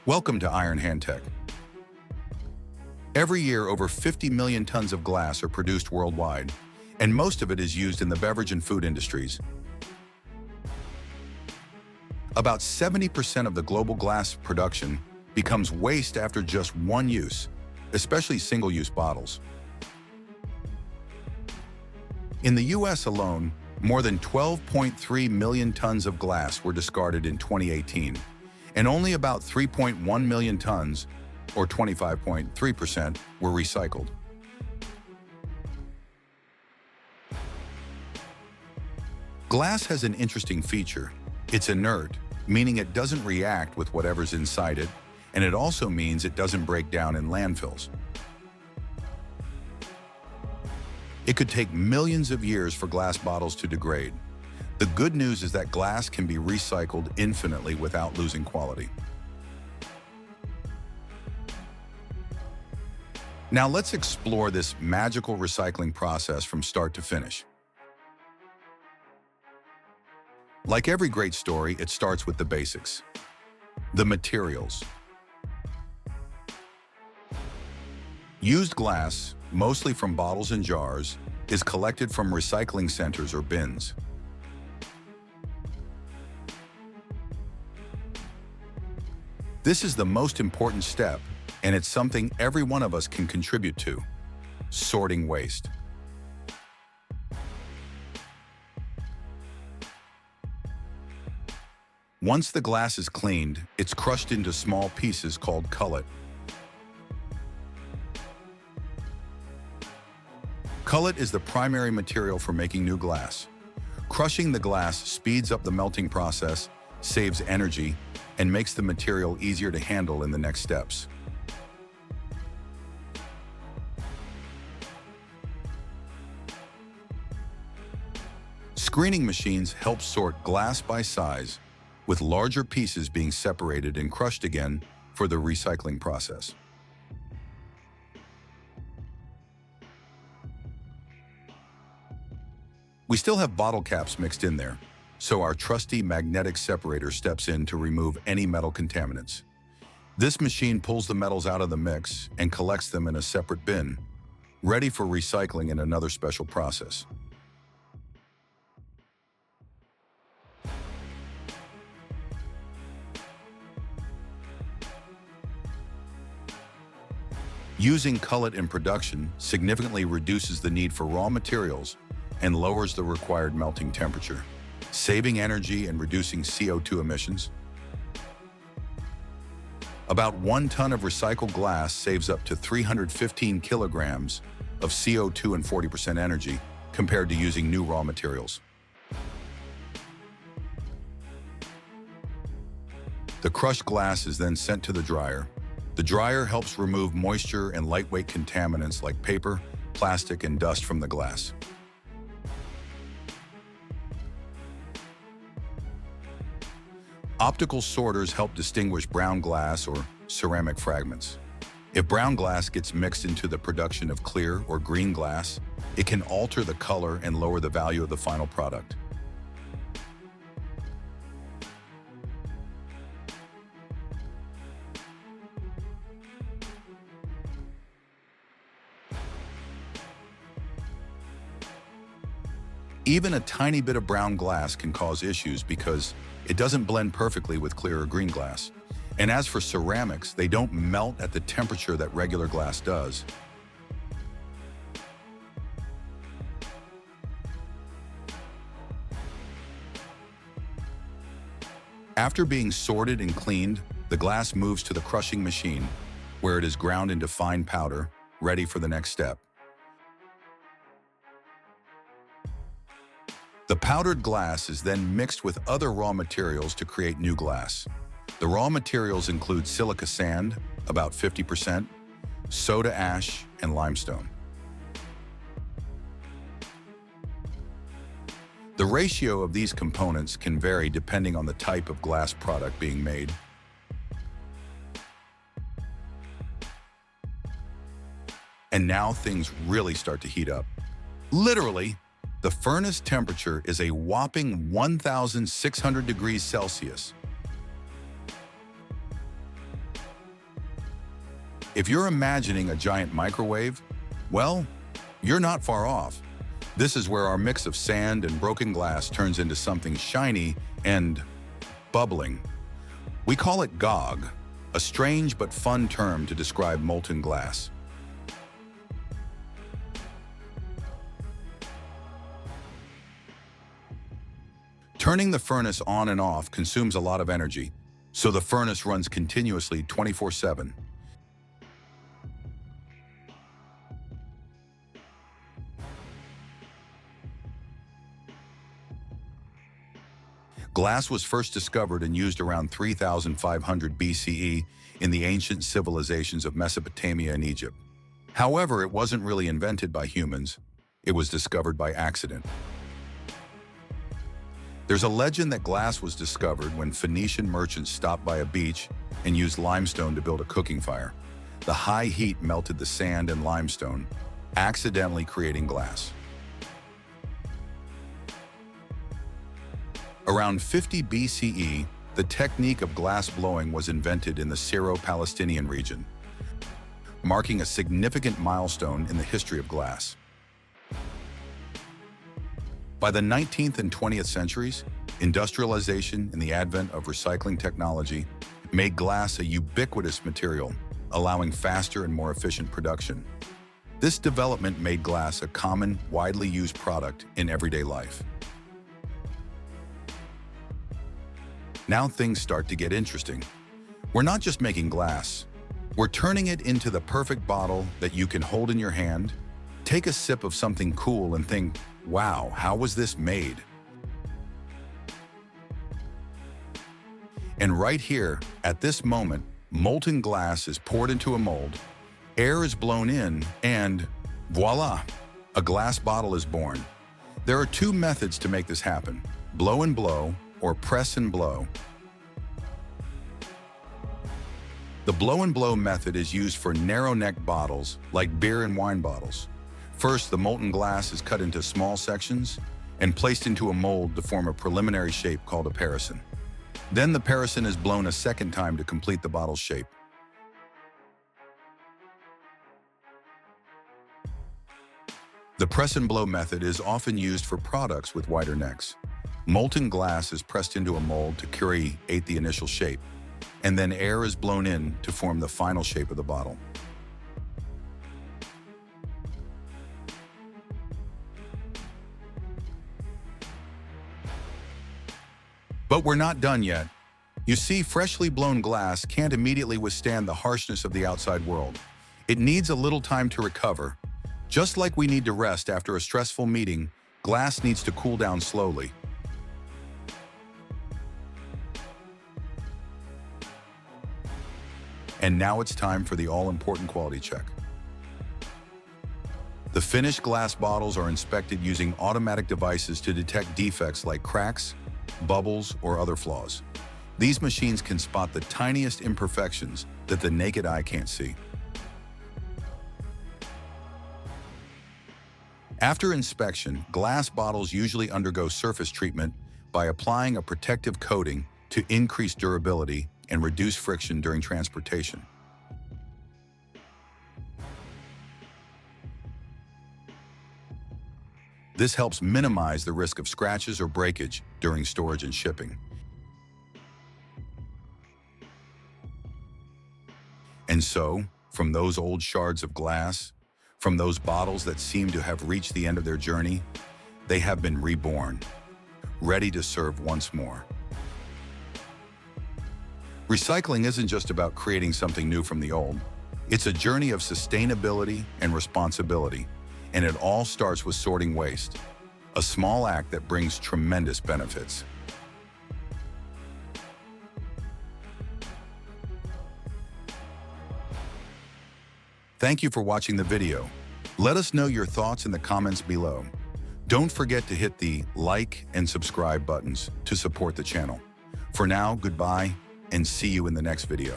Welcome to IronHand Tech. Every year, over 50 million tons of glass are produced worldwide, and most of it is used in the beverage and food industries. About 70% of the global glass production becomes waste after just one use, especially single-use bottles. In the US alone, more than 12.3 million tons of glass were discarded in 2018, and only about 3.1 million tons, or 25.3%, were recycled. Glass has an interesting feature. It's inert, meaning it doesn't react with whatever's inside it, and it also means it doesn't break down in landfills. It could take millions of years for glass bottles to degrade. The good news is that glass can be recycled infinitely without losing quality. Now let's explore this magical recycling process from start to finish. Like every great story, it starts with the basics. The materials. Used glass, mostly from bottles and jars, is collected from recycling centers or bins. This is the most important step, and it's something every one of us can contribute to: sorting waste. Once the glass is cleaned, it's crushed into small pieces called cullet. Cullet is the primary material for making new glass. Crushing the glass speeds up the melting process, saves energy, and makes the material easier to handle in the next steps. Screening machines help sort glass by size, with larger pieces being separated and crushed again for the recycling process. We still have bottle caps mixed in there, so our trusty magnetic separator steps in to remove any metal contaminants. This machine pulls the metals out of the mix and collects them in a separate bin, ready for recycling in another special process. Using cullet in production significantly reduces the need for raw materials and lowers the required melting temperature, saving energy and reducing CO2 emissions. About 1 ton of recycled glass saves up to 315 kilograms of CO2 and 40% energy compared to using new raw materials. The crushed glass is then sent to the dryer. The dryer helps remove moisture and lightweight contaminants like paper, plastic, and dust from the glass. Optical sorters help distinguish brown glass or ceramic fragments. If brown glass gets mixed into the production of clear or green glass, it can alter the color and lower the value of the final product. Even a tiny bit of brown glass can cause issues because it doesn't blend perfectly with clear or green glass. And as for ceramics, they don't melt at the temperature that regular glass does. After being sorted and cleaned, the glass moves to the crushing machine, where it is ground into fine powder, ready for the next step. The powdered glass is then mixed with other raw materials to create new glass. The raw materials include silica sand, about 50%, soda ash, and limestone. The ratio of these components can vary depending on the type of glass product being made. And now things really start to heat up. Literally, the furnace temperature is a whopping 1,600 degrees Celsius. If you're imagining a giant microwave, well, you're not far off. This is where our mix of sand and broken glass turns into something shiny and bubbling. We call it GOG, a strange but fun term to describe molten glass. Turning the furnace on and off consumes a lot of energy, so the furnace runs continuously 24/7. Glass was first discovered and used around 3,500 BCE in the ancient civilizations of Mesopotamia and Egypt. However, it wasn't really invented by humans. It was discovered by accident. There's a legend that glass was discovered when Phoenician merchants stopped by a beach and used limestone to build a cooking fire. The high heat melted the sand and limestone, accidentally creating glass. Around 50 BCE, the technique of glass blowing was invented in the Syro-Palestinian region, marking a significant milestone in the history of glass. By the 19th and 20th centuries, industrialization and the advent of recycling technology made glass a ubiquitous material, allowing faster and more efficient production. This development made glass a common, widely used product in everyday life. Now things start to get interesting. We're not just making glass. We're turning it into the perfect bottle that you can hold in your hand, take a sip of something cool and think, wow, how was this made? And right here, at this moment, molten glass is poured into a mold, air is blown in, and voila, a glass bottle is born. There are two methods to make this happen: blow and blow, or press and blow. The blow and blow method is used for narrow-neck bottles like beer and wine bottles. First, the molten glass is cut into small sections and placed into a mold to form a preliminary shape called a parison. Then the parison is blown a second time to complete the bottle's shape. The press and blow method is often used for products with wider necks. Molten glass is pressed into a mold to create the initial shape, and then air is blown in to form the final shape of the bottle. But we're not done yet. You see, freshly blown glass can't immediately withstand the harshness of the outside world. It needs a little time to recover. Just like we need to rest after a stressful meeting, glass needs to cool down slowly. And now it's time for the all-important quality check. The finished glass bottles are inspected using automatic devices to detect defects like cracks, bubbles, or other flaws. These machines can spot the tiniest imperfections that the naked eye can't see. After inspection, glass bottles usually undergo surface treatment by applying a protective coating to increase durability and reduce friction during transportation. This helps minimize the risk of scratches or breakage during storage and shipping. And so, from those old shards of glass, from those bottles that seem to have reached the end of their journey, they have been reborn, ready to serve once more. Recycling isn't just about creating something new from the old. It's a journey of sustainability and responsibility, and it all starts with sorting waste, a small act that brings tremendous benefits. Thank you for watching the video. Let us know your thoughts in the comments below. Don't forget to hit the like and subscribe buttons to support the channel. For now, goodbye, and see you in the next video.